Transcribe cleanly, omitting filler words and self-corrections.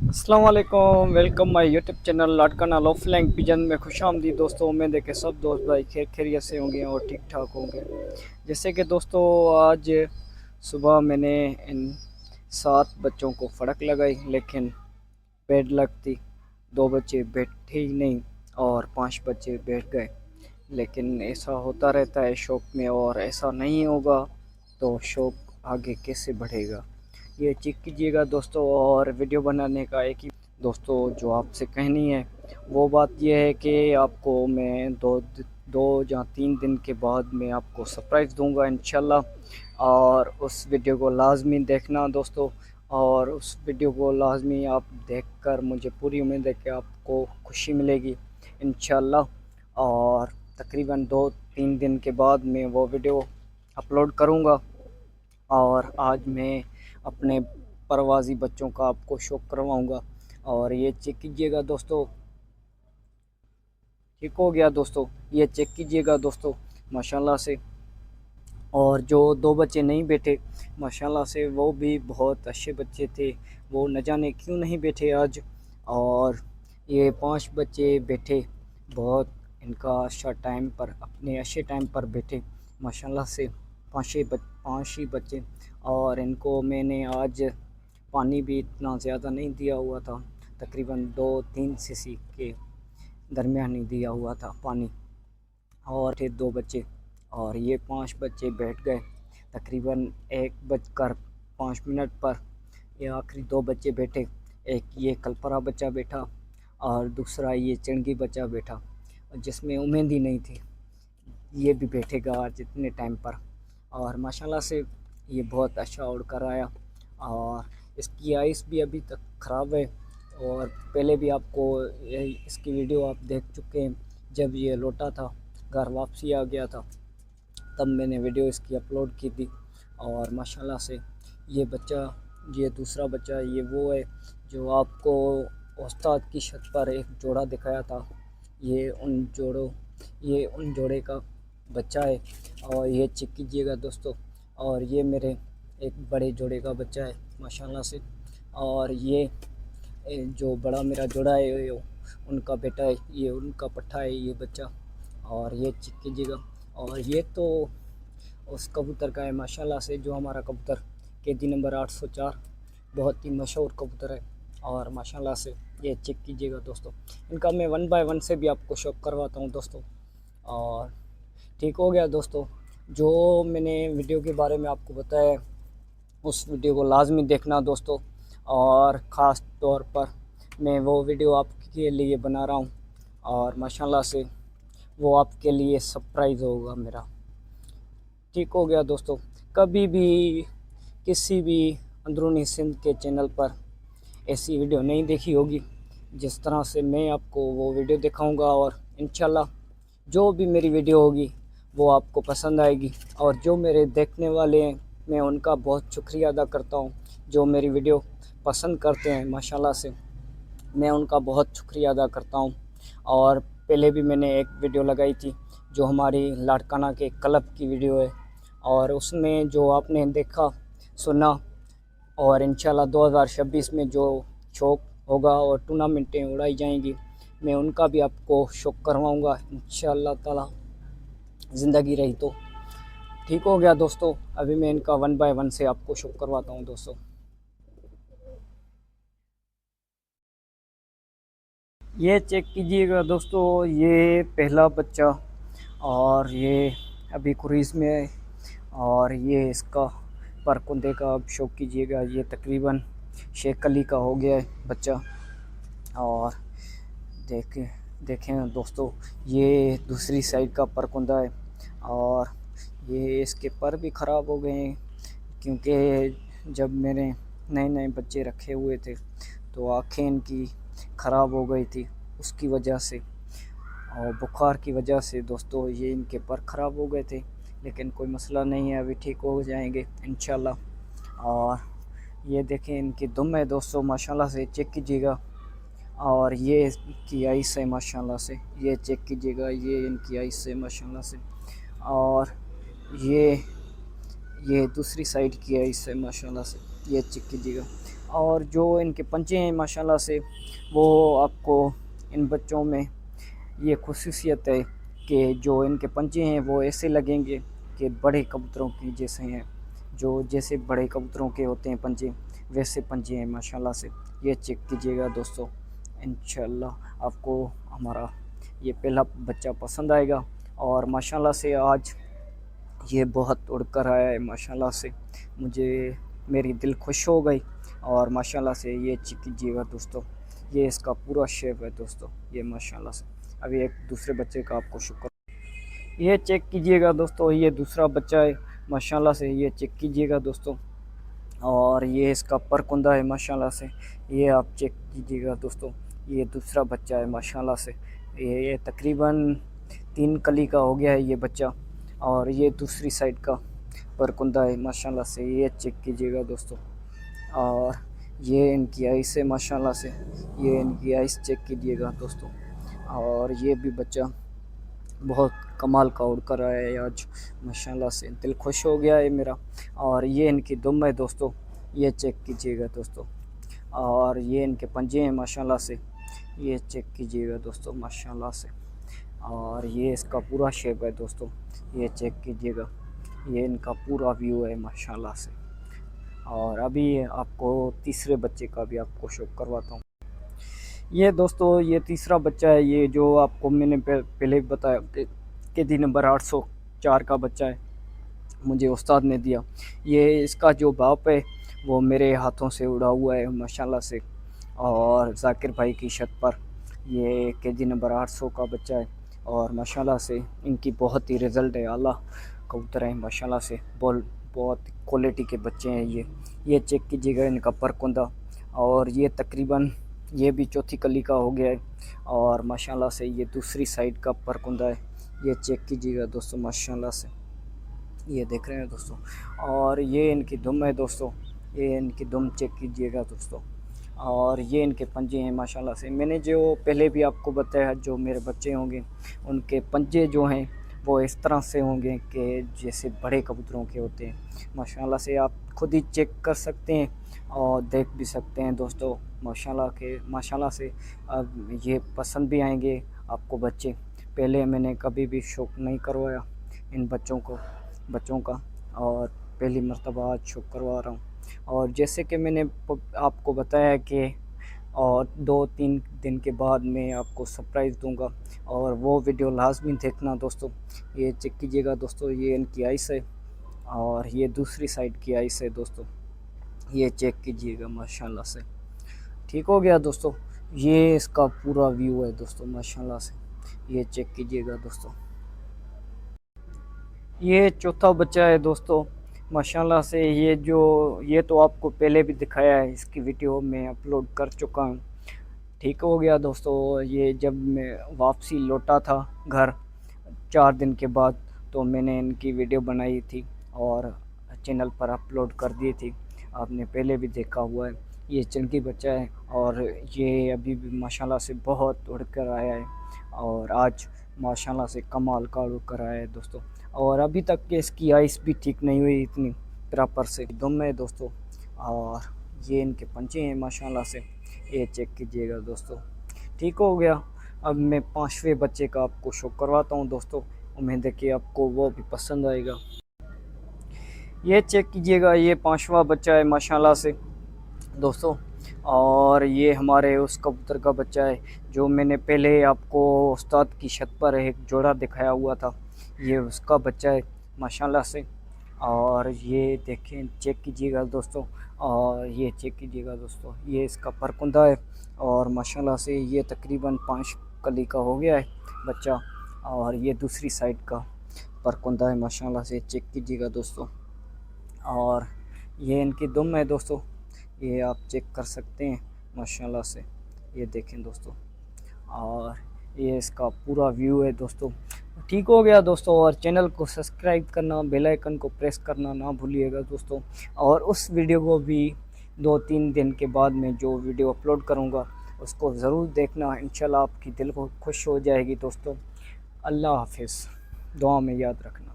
अस्सलाम वालेकुम, welcome my YouTube channel लाडकाना लॉफ्लैंग पिजन में खुश आमदीद दोस्तों। उम्मीद है कि सब दोस्त भाई खैरियत से होंगे और ठीक ठाक होंगे। जैसे कि दोस्तों, आज सुबह मैंने इन 7 बच्चों को फड़क लगाई, लेकिन बेड लक थी। 2 बच्चे बैठे ही नहीं और 5 बच्चे बैठ गए। लेकिन ऐसा होता रहता है शौक़ में, और ऐसा नहीं होगा तो शौक़ आगे कैसे बढ़ेगा। ये चेक कीजिएगा दोस्तों। और वीडियो बनाने का एक ही दोस्तों जो आपसे कहनी है वो बात ये है कि आपको मैं दो या 3 दिन के बाद मैं आपको सरप्राइज़ दूंगा इंशाल्लाह। और उस वीडियो को लाजमी देखना दोस्तों। और उस वीडियो को लाजमी आप देखकर, मुझे पूरी उम्मीद है कि आपको खुशी मिलेगी इंशाल्लाह। और तकरीबन 2-3 दिन के बाद मैं वो वीडियो अपलोड करूँगा। और आज मैं अपने परवाज़ी बच्चों का आपको शौक करवाऊँगा। और ये चेक कीजिएगा दोस्तों, ठीक हो गया दोस्तों, ये चेक कीजिएगा दोस्तों माशाल्लाह से। और जो 2 बच्चे नहीं बैठे माशाल्लाह से, वो भी बहुत अच्छे बच्चे थे, वो न जाने क्यों नहीं बैठे आज। और ये 5 बच्चे बैठे, बहुत इनका अच्छा टाइम पर, अपने अच्छे टाइम पर बैठे माशाल्लाह से। 5 ही बच्चे। और इनको मैंने आज पानी भी इतना ज़्यादा नहीं दिया हुआ था, तकरीबन 2-3 सीसी के दरमियान ही दिया हुआ था पानी। और थे 2 बच्चे, और ये 5 बच्चे बैठ गए तकरीबन 1 बजकर 5 मिनट पर। ये आखिरी 2 बच्चे बैठे, एक ये कलपरा बच्चा बैठा और दूसरा ये चिंगी बच्चा बैठा, जिसमें उम्मीद ही नहीं थी ये भी बैठेगा आज इतने टाइम पर। और माशाल्लाह से ये बहुत अच्छा उड़ कर आया। और इसकी आइस भी अभी तक ख़राब है, और पहले भी आपको इसकी वीडियो आप देख चुके हैं। जब ये लौटा था, घर वापसी आ गया था, तब मैंने वीडियो इसकी अपलोड की थी। और माशाल्लाह से ये बच्चा, ये दूसरा बच्चा, ये वो है जो आपको उस्ताद की छत पर एक जोड़ा दिखाया था। ये उन जोड़े का बच्चा है। और ये चेक कीजिएगा दोस्तों। और ये मेरे एक बड़े जोड़े का बच्चा है माशाल्लाह से। और ये जो बड़ा मेरा जोड़ा है ये उनका बेटा है, ये उनका पट्ठा है ये बच्चा। और ये चेक कीजिएगा। और ये तो उस कबूतर का है माशाल्लाह से, जो हमारा कबूतर कैदी नंबर 804, बहुत ही मशहूर कबूतर है। और माशाल्लाह से ये चेक कीजिएगा दोस्तों। इनका मैं 1 बाय 1 से भी आपको शौक करवाता हूँ दोस्तों। और ठीक हो गया दोस्तों, जो मैंने वीडियो के बारे में आपको बताया उस वीडियो को लाजमी देखना दोस्तों। और ख़ास तौर पर मैं वो वीडियो आपके लिए बना रहा हूँ, और माशाल्लाह से वो आपके लिए सरप्राइज़ होगा मेरा। ठीक हो गया दोस्तों। कभी भी किसी भी अंदरूनी सिंध के चैनल पर ऐसी वीडियो नहीं देखी होगी जिस तरह से मैं आपको वो वीडियो दिखाऊंगा। और इंशाल्लाह जो भी मेरी वीडियो होगी वो आपको पसंद आएगी। और जो मेरे देखने वाले हैं, मैं उनका बहुत शुक्रिया अदा करता हूँ, जो मेरी वीडियो पसंद करते हैं माशाल्लाह से, मैं उनका बहुत शुक्रिया अदा करता हूँ। और पहले भी मैंने एक वीडियो लगाई थी जो हमारी लाड़काना के क्लब की वीडियो है, और उसमें जो आपने देखा सुना। और इंशाल्लाह 2026 में जो शौक होगा और टूर्नामेंटें उड़ाई जाएंगी, मैं उनका भी आपको शौक करवाऊँगा इंशाल्लाह ताला, ज़िंदगी रही तो। ठीक हो गया दोस्तों। अभी मैं इनका 1 बाय 1 से आपको शौक करवाता हूँ दोस्तों। ये चेक कीजिएगा दोस्तों, ये पहला बच्चा, और ये अभी कुरीज़ में है। और ये इसका पर कुंदे का अब शौक कीजिएगा, ये तकरीबन शेख अली का हो गया है बच्चा। और देखें देखें दोस्तों, ये दूसरी साइड का परकुंदा है। और ये इसके पर भी ख़राब हो गए हैं, क्योंकि जब मैंने नए नए बच्चे रखे हुए थे तो आँखें इनकी ख़राब हो गई थी उसकी वजह से, और बुखार की वजह से दोस्तों ये इनके पर ख़राब हो गए थे। लेकिन कोई मसला नहीं है, अभी ठीक हो जाएंगे इंशाल्लाह। और ये देखें इनकी दुम है दोस्तों माशाल्लाह से, चेक कीजिएगा। और ये इनकी आइस है माशाल्लाह से, ये चेक कीजिएगा, ये इनकी आइस है माशाल्लाह से। और ये दूसरी साइड की आइस है माशाल्लाह से, ये चेक कीजिएगा। और जो इनके पंजे हैं माशाल्लाह से, वो आपको इन बच्चों में ये खुसूसियत है कि जो इनके पंजे हैं वो ऐसे लगेंगे कि बड़े कबूतरों की जैसे हैं, जो जैसे बड़े कबूतरों के होते हैं पंजे, वैसे पंजे हैं माशाल्लाह से। ये चेक कीजिएगा दोस्तों, इंशाल्लाह आपको हमारा ये पहला बच्चा पसंद आएगा। और माशाल्लाह से आज ये बहुत उड़ कर आया है माशाल्लाह से, मुझे मेरी दिल खुश हो गई। और माशाल्लाह से ये चेक कीजिएगा दोस्तों, ये इसका पूरा शेप है दोस्तों, ये माशाल्लाह से। अभी एक दूसरे बच्चे का आपको शुक्र, ये चेक कीजिएगा दोस्तों, ये दूसरा बच्चा है माशाल्लाह से, ये चेक कीजिएगा दोस्तों। और ये इसका परकुंदा है माशाल्लाह से, ये आप चेक कीजिएगा दोस्तों, ये दूसरा बच्चा है माशाल्लाह से। ये तकरीबन 3 कली का हो गया है ये बच्चा। और ये दूसरी साइड का परकुंदा है माशाल्लाह से, ये चेक कीजिएगा दोस्तों। और ये इनकी आइस है माशाल्लाह से, ये इनकी आइस चेक कीजिएगा दोस्तों। और ये भी बच्चा बहुत कमाल का उड़ कर आया है आज माशाल्लाह से, दिल खुश हो गया है मेरा। और ये इनकी दुम है दोस्तों, ये चेक कीजिएगा दोस्तों। और ये इनके पंजे हैं माशाल्लाह से, ये चेक कीजिएगा दोस्तों माशाल्लाह से। और ये इसका पूरा शेप है दोस्तों, ये चेक कीजिएगा, ये इनका पूरा व्यू है माशाल्लाह से। और अभी आपको तीसरे बच्चे का भी आपको शो करवाता हूँ। ये दोस्तों ये तीसरा बच्चा है, ये जो आपको मैंने पहले बताया कि दी नंबर 804 का बच्चा है, मुझे उस्ताद ने दिया। ये इसका जो बाप है वो मेरे हाथों से उड़ा हुआ है माशाल्लाह से। और जाकिर भाई की छत पर ये केजी नंबर 800 का बच्चा है। और माशाल्लाह से इनकी बहुत ही रिज़ल्ट है, आला कबूतर हैं माशाल्लाह से, बहुत क्वालिटी के बच्चे हैं ये चेक कीजिएगा इनका परकुंदा। और ये तकरीबन ये भी चौथी कली का हो गया है। और माशाल्लाह से ये दूसरी साइड का परकुंदा है, ये चेक कीजिएगा दोस्तों माशाल्लाह से, ये देख रहे हैं दोस्तों। और ये इनकी दुम है दोस्तों, ये इनकी दुम चेक कीजिएगा दोस्तों। और ये इनके पंजे हैं माशाल्लाह से, मैंने जो पहले भी आपको बताया, जो मेरे बच्चे होंगे उनके पंजे जो हैं वो इस तरह से होंगे कि जैसे बड़े कबूतरों के होते हैं माशाल्लाह से। आप खुद ही चेक कर सकते हैं और देख भी सकते हैं दोस्तों माशाल्लाह से। अब ये पसंद भी आएंगे आपको बच्चे, पहले मैंने कभी भी शौक़ नहीं करवाया इन बच्चों का, और पहली मर्तबा आज शौक़ करवा रहा हूँ। और जैसे कि मैंने आपको बताया कि और 2-3 दिन के बाद मैं आपको सरप्राइज़ दूंगा, और वो वीडियो लाजमी देखना दोस्तों। ये चेक कीजिएगा दोस्तों, ये इनकी आइस है और ये दूसरी साइड की आइस है दोस्तों, ये चेक कीजिएगा माशाल्लाह से। ठीक हो गया दोस्तों, ये इसका पूरा व्यू है दोस्तों माशाल्लाह से, ये चेक कीजिएगा दोस्तों। ये चौथा बच्चा है दोस्तों माशाल्लाह से। ये तो आपको पहले भी दिखाया है, इसकी वीडियो मैं अपलोड कर चुका हूँ। ठीक हो गया दोस्तों, ये जब मैं वापसी लौटा था घर 4 दिन के बाद, तो मैंने इनकी वीडियो बनाई थी और चैनल पर अपलोड कर दी थी, आपने पहले भी देखा हुआ है। ये चंकी बच्चा है और ये अभी भी माशाल्लाह से बहुत उड़ कर आया है, और आज माशाल्लाह से कमाल का उड़ कर आया है दोस्तों। और अभी तक के इसकी आइस भी ठीक नहीं हुई इतनी प्रॉपर से, दुम है दोस्तों। और ये इनके पंचे हैं माशाल्लाह से, ये चेक कीजिएगा दोस्तों। ठीक हो गया, अब मैं 5वें बच्चे का आपको शो करवाता हूँ दोस्तों, उम्मीद है कि आपको वो भी पसंद आएगा। ये चेक कीजिएगा, ये 5वां बच्चा है माशाल्लाह से दोस्तों। और ये हमारे उस कबूतर का बच्चा है जो मैंने पहले आपको उस्ताद की छत पर एक जोड़ा दिखाया हुआ था, ये उसका बच्चा है माशाल्लाह से। और ये देखें, चेक कीजिएगा दोस्तों, और ये चेक कीजिएगा दोस्तों, ये इसका परकुंदा है। और माशाल्लाह से ये तकरीबन 5 कली का हो गया है बच्चा। और ये दूसरी साइड का परकुंदा है माशाल्लाह से, चेक कीजिएगा दोस्तों। और ये इनकी दुम है दोस्तों, ये आप चेक कर सकते हैं माशाल्लाह से, ये देखें दोस्तों। और ये इसका पूरा व्यू है दोस्तों। ठीक हो गया दोस्तों, और चैनल को सब्सक्राइब करना, बेल आइकन को प्रेस करना ना भूलिएगा दोस्तों। और उस वीडियो को भी 2-3 दिन के बाद में जो वीडियो अपलोड करूँगा उसको ज़रूर देखना, इंशाल्लाह आपकी दिल को खुश हो जाएगी दोस्तों। अल्लाह हाफिज़, दुआ में याद रखना।